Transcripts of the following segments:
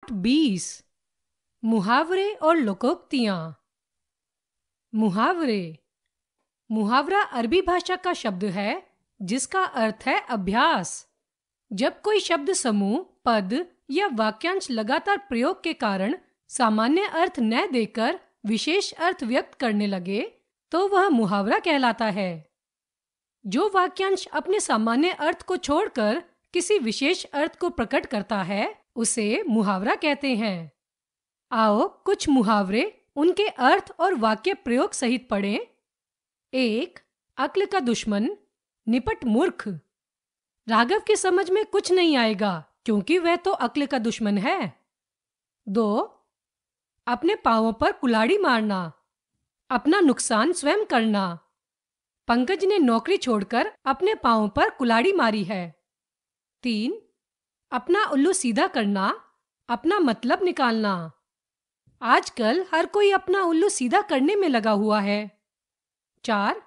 पाठ 20 मुहावरे और लोकोक्तियां। मुहावरे। मुहावरा अरबी भाषा का शब्द है जिसका अर्थ है अभ्यास। जब कोई शब्द समूह, पद या वाक्यांश लगातार प्रयोग के कारण सामान्य अर्थ न देकर विशेष अर्थ व्यक्त करने लगे तो वह मुहावरा कहलाता है। जो वाक्यांश अपने सामान्य अर्थ को छोड़कर किसी विशेष अर्थ को प्रकट करता है उसे मुहावरा कहते हैं। आओ कुछ मुहावरे उनके अर्थ और वाक्य प्रयोग सहित पढ़ें। 1. अक्ल का दुश्मन, निपट मूर्ख। राघव की समझ में कुछ नहीं आएगा क्योंकि वह तो अक्ल का दुश्मन है। 2. अपने पांवों पर कुल्हाड़ी मारना, अपना नुकसान स्वयं करना। पंकज ने नौकरी छोड़कर अपने पांवों पर कुल्हाड़ी मारी है। 3. अपना उल्लू सीधा करना, अपना मतलब निकालना। आजकल हर कोई अपना उल्लू सीधा करने में लगा हुआ है। 4.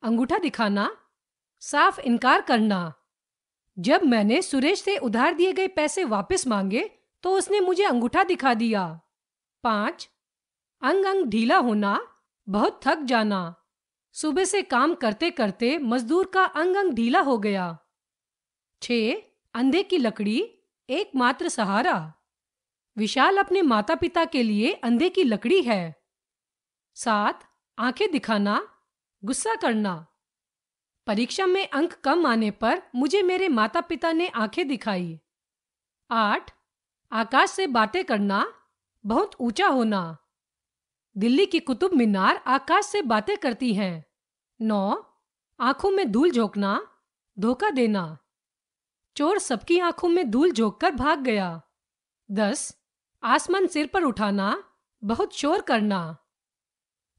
अंगूठा दिखाना, साफ इनकार करना। जब मैंने सुरेश से उधार दिए गए पैसे वापस मांगे तो उसने मुझे अंगूठा दिखा दिया। 5. अंग अंग ढीला होना, बहुत थक जाना। सुबह से काम करते करते मजदूर का अंग अंग ढीला हो गया। 6. अंधे की लकड़ी, एकमात्र सहारा। विशाल अपने माता पिता के लिए अंधे की लकड़ी है। 7. आंखें दिखाना, गुस्सा करना। परीक्षा में अंक कम आने पर मुझे मेरे माता पिता ने आंखें दिखाई। 8. आकाश से बातें करना, बहुत ऊंचा होना। दिल्ली की कुतुब मीनार आकाश से बातें करती हैं। 9. आंखों में धूल झोंकना, धोखा देना। चोर सबकी आंखों में धूल झोंककर भाग गया। 10. आसमान सिर पर उठाना, बहुत शोर करना।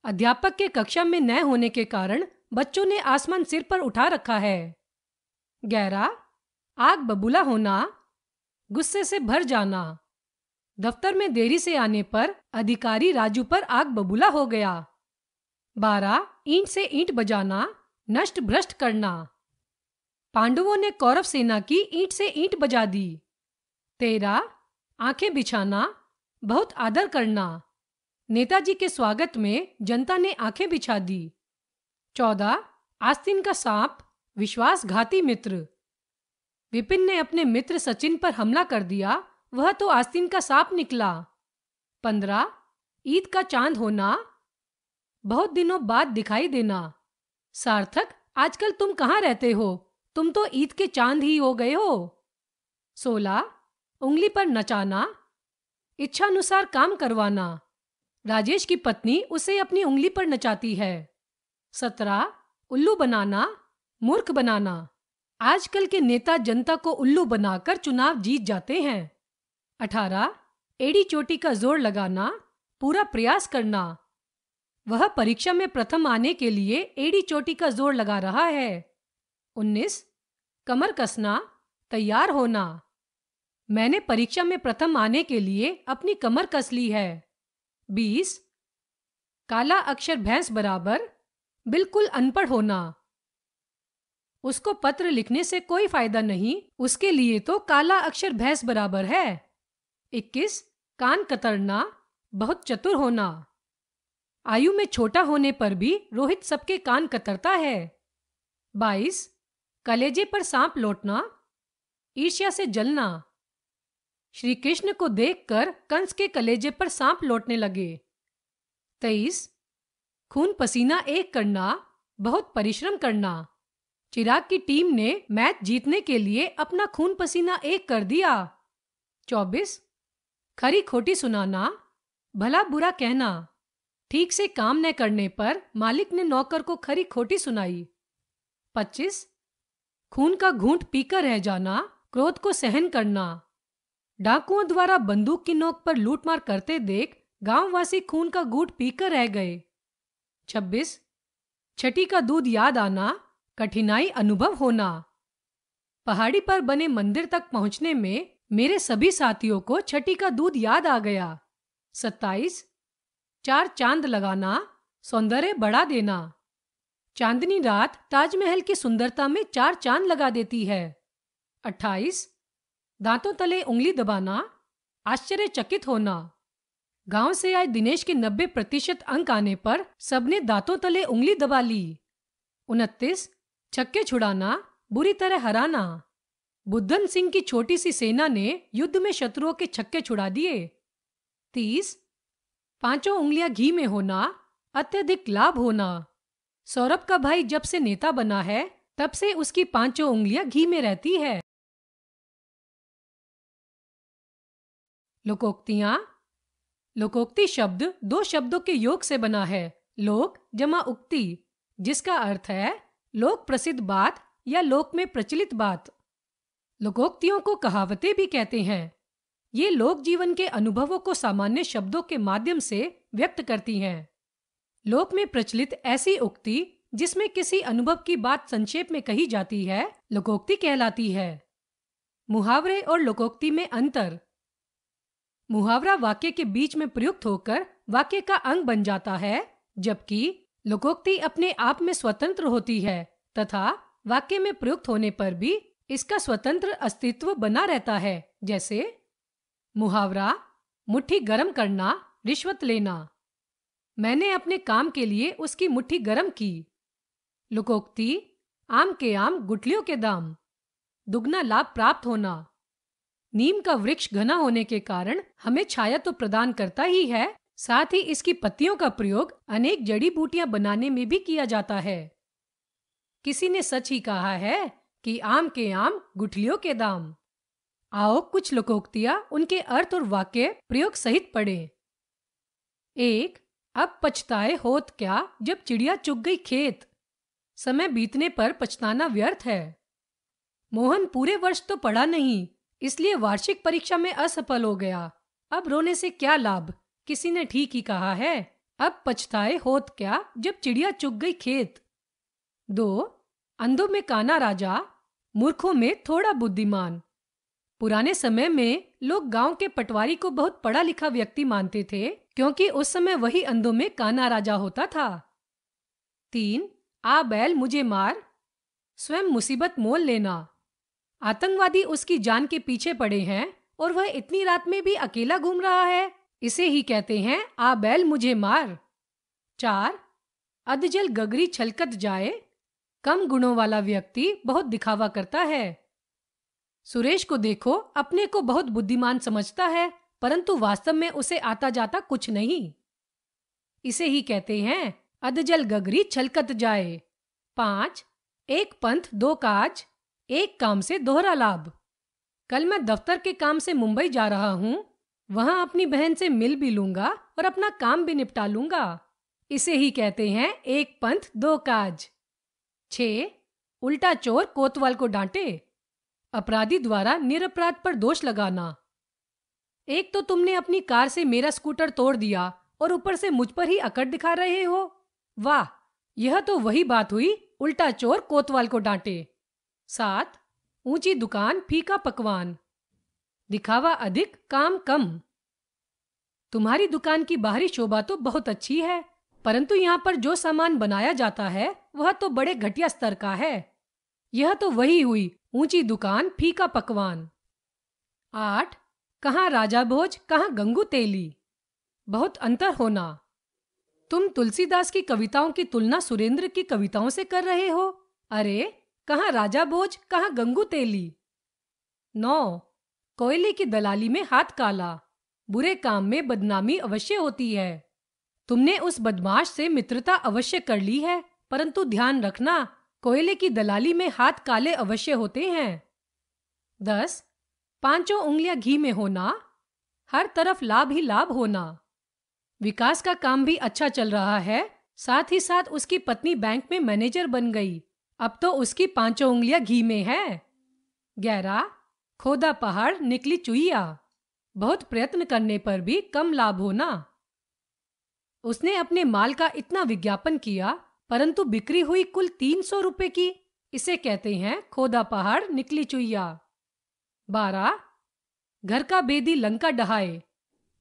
अध्यापक के कक्षा में न होने के कारण बच्चों ने आसमान सिर पर उठा रखा है। 11. आग बबूला होना, गुस्से से भर जाना। दफ्तर में देरी से आने पर अधिकारी राजू पर आग बबूला हो गया। 12. ईंट से ईंट बजाना, नष्ट भ्रष्ट करना। पांडवों ने कौरव सेना की ईंट से ईंट बजा दी। 13. आंखें बिछाना, बहुत आदर करना। नेताजी के स्वागत में जनता ने आंखें बिछा दी। 14. आस्तीन का सांप, विश्वासघाती मित्र। विपिन ने अपने मित्र सचिन पर हमला कर दिया, वह तो आस्तीन का सांप निकला। 15. ईद का चांद होना, बहुत दिनों बाद दिखाई देना। सार्थक, आजकल तुम कहाँ रहते हो? तुम तो ईद के चांद ही हो गए हो। 16. उंगली पर नचाना, इच्छानुसार काम करवाना। राजेश की पत्नी उसे अपनी उंगली पर नचाती है। 17. उल्लू बनाना, मूर्ख बनाना। आजकल के नेता जनता को उल्लू बनाकर चुनाव जीत जाते हैं। 18. एड़ी चोटी का जोर लगाना, पूरा प्रयास करना। वह परीक्षा में प्रथम आने के लिए एड़ी चोटी का जोर लगा रहा है। 19. कमर कसना, तैयार होना। मैंने परीक्षा में प्रथम आने के लिए अपनी कमर कस ली है। 20. काला अक्षर भैंस बराबर, बिल्कुल अनपढ़ होना। उसको पत्र लिखने से कोई फायदा नहीं, उसके लिए तो काला अक्षर भैंस बराबर है। 21. कान कतरना, बहुत चतुर होना। आयु में छोटा होने पर भी रोहित सबके कान कतरता है। 22. कलेजे पर सांप लौटना, ईर्ष्या से जलना। श्री कृष्ण को देखकर कंस के कलेजे पर सांप लौटने लगे। 23. खून पसीना एक करना, बहुत परिश्रम करना। चिराग की टीम ने मैच जीतने के लिए अपना खून पसीना एक कर दिया। 24. खरी खोटी सुनाना, भला बुरा कहना। ठीक से काम न करने पर मालिक ने नौकर को खरी खोटी सुनाई। 25. खून का घूंट पीकर रह जाना, क्रोध को सहन करना। डाकुओं द्वारा बंदूक की नोक पर लूटमार करते देख गांववासी खून का घूंट पीकर रह गए। 26. छठी का दूध याद आना, कठिनाई अनुभव होना। पहाड़ी पर बने मंदिर तक पहुंचने में मेरे सभी साथियों को छठी का दूध याद आ गया। 27. 4 चांद लगाना, सौंदर्य बढ़ा देना। चांदनी रात ताजमहल की सुंदरता में 4 चांद लगा देती है। 28. दांतों तले उंगली दबाना, आश्चर्यचकित होना। गांव से आए दिनेश के 90% अंक आने पर सबने दांतों तले उंगली दबा ली। 29 छक्के छुड़ाना, बुरी तरह हराना। बुद्धन सिंह की छोटी सी सेना ने युद्ध में शत्रुओं के छक्के छुड़ा दिए। 30 पांचों उंगलियां घी में होना, अत्यधिक लाभ होना। सौरभ का भाई जब से नेता बना है तब से उसकी पांचों उंगलियां घी में रहती है। लोकोक्तियां। लोकोक्ति शब्द दो शब्दों के योग से बना है, लोक जमा उक्ति, जिसका अर्थ है लोक प्रसिद्ध बात या लोक में प्रचलित बात। लोकोक्तियों को कहावतें भी कहते हैं। ये लोक जीवन के अनुभवों को सामान्य शब्दों के माध्यम से व्यक्त करती हैं। लोक में प्रचलित ऐसी उक्ति जिसमें किसी अनुभव की बात संक्षेप में कही जाती है, लोकोक्ति कहलाती है। मुहावरे और लोकोक्ति में अंतर। मुहावरा वाक्य के बीच में प्रयुक्त होकर वाक्य का अंग बन जाता है, जबकि लोकोक्ति अपने आप में स्वतंत्र होती है तथा वाक्य में प्रयुक्त होने पर भी इसका स्वतंत्र अस्तित्व बना रहता है। जैसे मुहावरा, मुट्ठी गरम करना, रिश्वत लेना। मैंने अपने काम के लिए उसकी मुट्ठी गरम की। लोकोक्ति, आम के आम गुठलियों के दाम, दुगना लाभ प्राप्त होना। नीम का वृक्ष घना होने के कारण हमें छाया तो प्रदान करता ही है, साथ ही इसकी पत्तियों का प्रयोग अनेक जड़ी बूटियां बनाने में भी किया जाता है। किसी ने सच ही कहा है कि आम के आम गुठलियों के दाम। आओ कुछ लोकोक्तियां, उनके अर्थ और वाक्य प्रयोग सहित पढ़ें। 1 अब पछताए होत क्या जब चिड़िया चुग गई खेत। समय बीतने पर पछताना व्यर्थ है। मोहन पूरे वर्ष तो पढ़ा नहीं, इसलिए वार्षिक परीक्षा में असफल हो गया। अब रोने से क्या लाभ। किसी ने ठीक ही कहा है, अब पछताए होत क्या जब चिड़िया चुग गई खेत। 2 अंधों में काना राजा, मूर्खों में थोड़ा बुद्धिमान। पुराने समय में लोग गांव के पटवारी को बहुत पढ़ा लिखा व्यक्ति मानते थे, क्योंकि उस समय वही अंधों में काना राजा होता था। 3 आ बैल मुझे मार, स्वयं मुसीबत मोल लेना। आतंकवादी उसकी जान के पीछे पड़े हैं और वह इतनी रात में भी अकेला घूम रहा है, इसे ही कहते हैं आ बैल मुझे मार। 4 अधजल गगरी छलकत जाए, कम गुणों वाला व्यक्ति बहुत दिखावा करता है। सुरेश को देखो, अपने को बहुत बुद्धिमान समझता है, परंतु वास्तव में उसे आता जाता कुछ नहीं, इसे ही कहते हैं अधजल गगरी छलकत जाए। 5 एक पंथ दो काज, एक काम से दोहरा लाभ। कल मैं दफ्तर के काम से मुंबई जा रहा हूँ, वहां अपनी बहन से मिल भी लूंगा और अपना काम भी निपटा लूंगा, इसे ही कहते हैं एक पंथ दो काज। 6 उल्टा चोर कोतवाल को डांटे, अपराधी द्वारा निरपराध पर दोष लगाना। एक तो तुमने अपनी कार से मेरा स्कूटर तोड़ दिया और ऊपर से मुझ पर ही अकड़ दिखा रहे हो। वाह, यह तो वही बात हुई, उल्टा चोर कोतवाल को डांटे। 7 ऊंची दुकान फीका पकवान, दिखावा अधिक काम कम। तुम्हारी दुकान की बाहरी शोभा तो बहुत अच्छी है, परंतु यहाँ पर जो सामान बनाया जाता है वह तो बड़े घटिया स्तर का है। यह तो वही हुई ऊंची दुकान फीका पकवान। 8 कहाँ राजा भोज कहाँ गंगू तेली, बहुत अंतर होना। तुम तुलसीदास की कविताओं की तुलना सुरेंद्र की कविताओं से कर रहे हो। अरे कहाँ राजा भोज कहाँ गंगू तेली। 9 कोयले की दलाली में हाथ काला, बुरे काम में बदनामी अवश्य होती है। तुमने उस बदमाश से मित्रता अवश्य कर ली है, परंतु ध्यान रखना कोयले की दलाली में हाथ काले अवश्य होते हैं। 10 पांचों उंगलियां घी में होना, हर तरफ लाभ ही लाभ होना। विकास का काम भी अच्छा चल रहा है, साथ ही साथ उसकी पत्नी बैंक में मैनेजर बन गई, अब तो उसकी पांचों उंगलियां घी में है। 11 खोदा पहाड़ निकली चुईया, बहुत प्रयत्न करने पर भी कम लाभ होना। उसने अपने माल का इतना विज्ञापन किया, परंतु बिक्री हुई कुल 300 रुपए की, इसे कहते हैं खोदा पहाड़ निकली चुईया। 12 घर का बेदी लंका डहाए,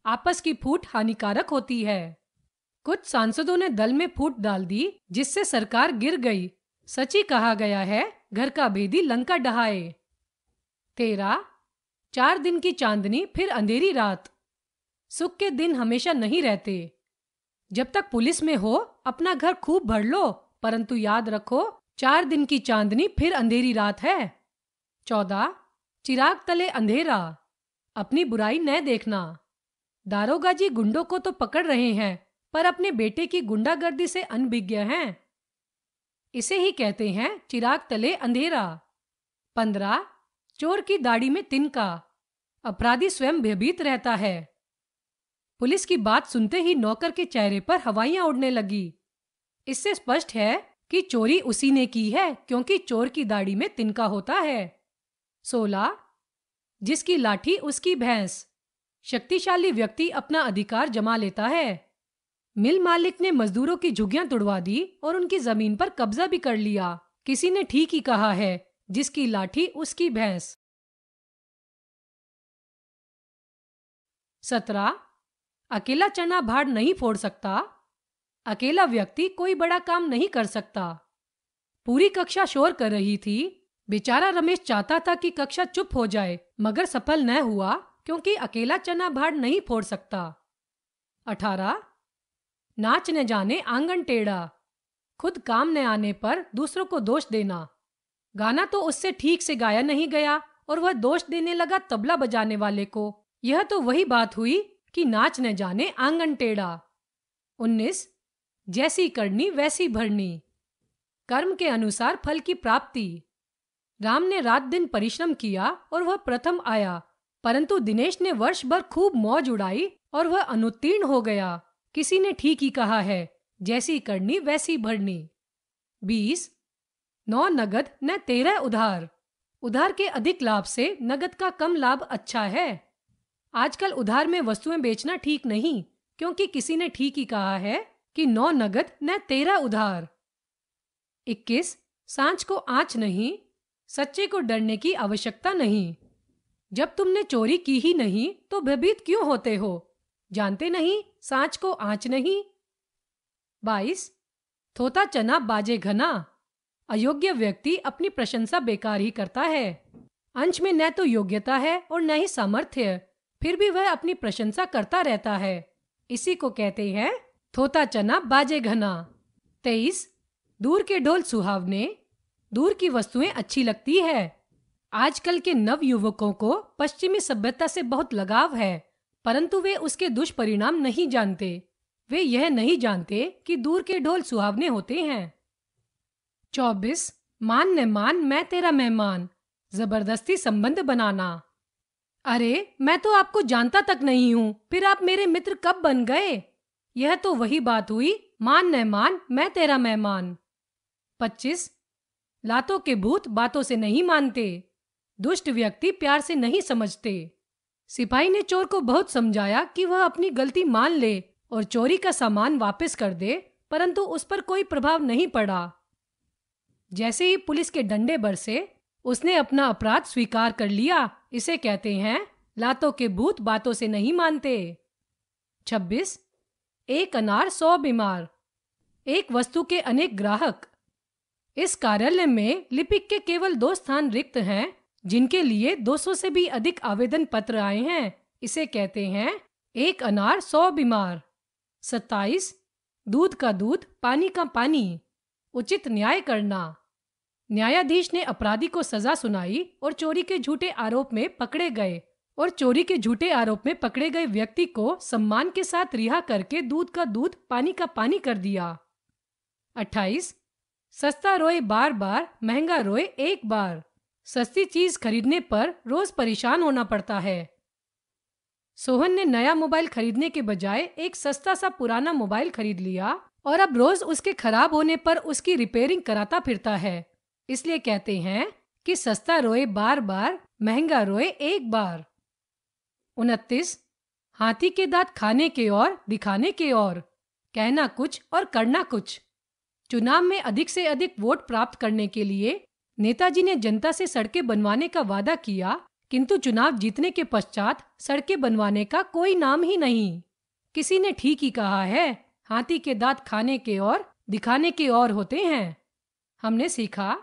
आपस की फूट हानिकारक होती है। कुछ सांसदों ने दल में फूट डाल दी, जिससे सरकार गिर गई। सच ही कहा गया है घर का बेदी लंका डहाए। 13 4 दिन की चांदनी फिर अंधेरी रात। सुख के दिन हमेशा नहीं रहते। जब तक पुलिस में हो अपना घर खूब भर लो, परंतु याद रखो 4 दिन की चांदनी फिर अंधेरी रात है। 14 चिराग तले अंधेरा, अपनी बुराई न देखना। दारोगा जी गुंडों को तो पकड़ रहे हैं, पर अपने बेटे की गुंडागर्दी से अनभिज्ञ हैं। इसे ही कहते हैं चिराग तले अंधेरा। 15 चोर की दाढ़ी में तिनका, अपराधी स्वयं भयभीत रहता है। पुलिस की बात सुनते ही नौकर के चेहरे पर हवाइयां उड़ने लगी। इससे स्पष्ट है कि चोरी उसी ने की है, क्योंकि चोर की दाढ़ी में तिनका होता है। 16 जिसकी लाठी उसकी भैंस, शक्तिशाली व्यक्ति अपना अधिकार जमा लेता है। मिल मालिक ने मजदूरों की झुग्गियां तुड़वा दी और उनकी जमीन पर कब्जा भी कर लिया। किसी ने ठीक ही कहा है, जिसकी लाठी उसकी भैंस। 17 अकेला चना भाड़ नहीं फोड़ सकता। अकेला व्यक्ति कोई बड़ा काम नहीं कर सकता। पूरी कक्षा शोर कर रही थी। बेचारा रमेश चाहता था कि कक्षा चुप हो जाए, मगर सफल न हुआ, क्योंकि अकेला चना भाड़ नहीं फोड़ सकता। 18 नाच न जाने आंगन टेढ़ा, खुद काम न आने पर दूसरों को दोष देना। गाना तो उससे ठीक से गाया नहीं गया और वह दोष देने लगा तबला बजाने वाले को। यह तो वही बात हुई कि नाच न जाने आंगन टेढ़ा। 19 जैसी करनी वैसी भरनी, कर्म के अनुसार फल की प्राप्ति। राम ने रात दिन परिश्रम किया और वह प्रथम आया, परंतु दिनेश ने वर्ष भर खूब मौज उड़ाई और वह अनुत्तीर्ण हो गया। किसी ने ठीक ही कहा है, जैसी करनी वैसी भरनी। 20 9 नगद न 13 उधार, उधार के अधिक लाभ से नगद का कम लाभ अच्छा है। आजकल उधार में वस्तुएं बेचना ठीक नहीं, क्योंकि किसी ने ठीक ही कहा है कि 9 नगद न 13 उधार। 21 सांच को आंच नहीं, सच्चे को डरने की आवश्यकता नहीं। जब तुमने चोरी की ही नहीं तो भयभीत क्यों होते हो? जानते नहीं सांच को आंच नहीं। 22 थोता चना बाजे घना, अयोग्य व्यक्ति अपनी प्रशंसा बेकार ही करता है। अंश में न तो योग्यता है और न ही सामर्थ्य, फिर भी वह अपनी प्रशंसा करता रहता है। इसी को कहते हैं थोता चना बाजे घना। 23 दूर के ढोल सुहावने, दूर की वस्तुएं अच्छी लगती है। आजकल के नव युवकों को पश्चिमी सभ्यता से बहुत लगाव है, परंतु वे उसके दुष्परिणाम नहीं जानते। वे यह नहीं जानते कि दूर के ढोल सुहावने होते हैं। 24 मान न मान मैं तेरा मेहमान, जबरदस्ती संबंध बनाना। अरे मैं तो आपको जानता तक नहीं हूँ, फिर आप मेरे मित्र कब बन गए? यह तो वही बात हुई, मान न मान मैं तेरा मेहमान। 25 लातों के भूत बातों से नहीं मानते, दुष्ट व्यक्ति प्यार से नहीं समझते। सिपाही ने चोर को बहुत समझाया कि वह अपनी गलती मान ले और चोरी का सामान वापस कर दे, परंतु उस पर कोई प्रभाव नहीं पड़ा। जैसे ही पुलिस के डंडे बरसे, उसने अपना अपराध स्वीकार कर लिया। इसे कहते हैं लातों के भूत बातों से नहीं मानते। 26 एक अनार 100 बीमार, एक वस्तु के अनेक ग्राहक। इस कार्यालय में लिपिक के केवल 2 स्थान रिक्त हैं, जिनके लिए 200 से भी अधिक आवेदन पत्र आए हैं। इसे कहते हैं एक अनार 100 बीमार। 27 दूध का दूध पानी का पानी, उचित न्याय करना। न्यायाधीश ने अपराधी को सजा सुनाई और चोरी के झूठे आरोप में पकड़े गए व्यक्ति को सम्मान के साथ रिहा करके दूध का दूध पानी का पानी कर दिया। 28 सस्ता रोए बार बार, महंगा रोए एक बार। सस्ती चीज खरीदने पर रोज परेशान होना पड़ता है। सोहन ने नया मोबाइल खरीदने के बजाय एक सस्ता सा पुराना मोबाइल खरीद लिया और अब रोज उसके खराब होने पर उसकी रिपेयरिंग कराता फिरता है। इसलिए कहते हैं कि सस्ता रोए बार बार, महंगा रोए एक बार। 29 हाथी के दांत खाने के और दिखाने के और, कहना कुछ और करना कुछ। चुनाव में अधिक से अधिक वोट प्राप्त करने के लिए नेताजी ने जनता से सड़कें बनवाने का वादा किया, किंतु चुनाव जीतने के पश्चात सड़कें बनवाने का कोई नाम ही नहीं। किसी ने ठीक ही कहा है, हाथी के दांत खाने के और दिखाने के और होते हैं। हमने सीखा,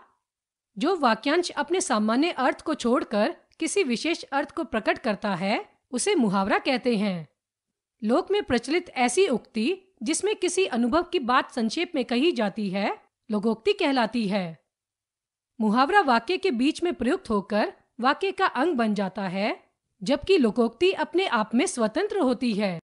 जो वाक्यांश अपने सामान्य अर्थ को छोड़कर किसी विशेष अर्थ को प्रकट करता है, उसे मुहावरा कहते हैं। लोक में प्रचलित ऐसी उक्ति जिसमें किसी अनुभव की बात संक्षेप में कही जाती है, लोकोक्ति कहलाती है। मुहावरा वाक्य के बीच में प्रयुक्त होकर वाक्य का अंग बन जाता है, जबकि लोकोक्ति अपने आप में स्वतंत्र होती है।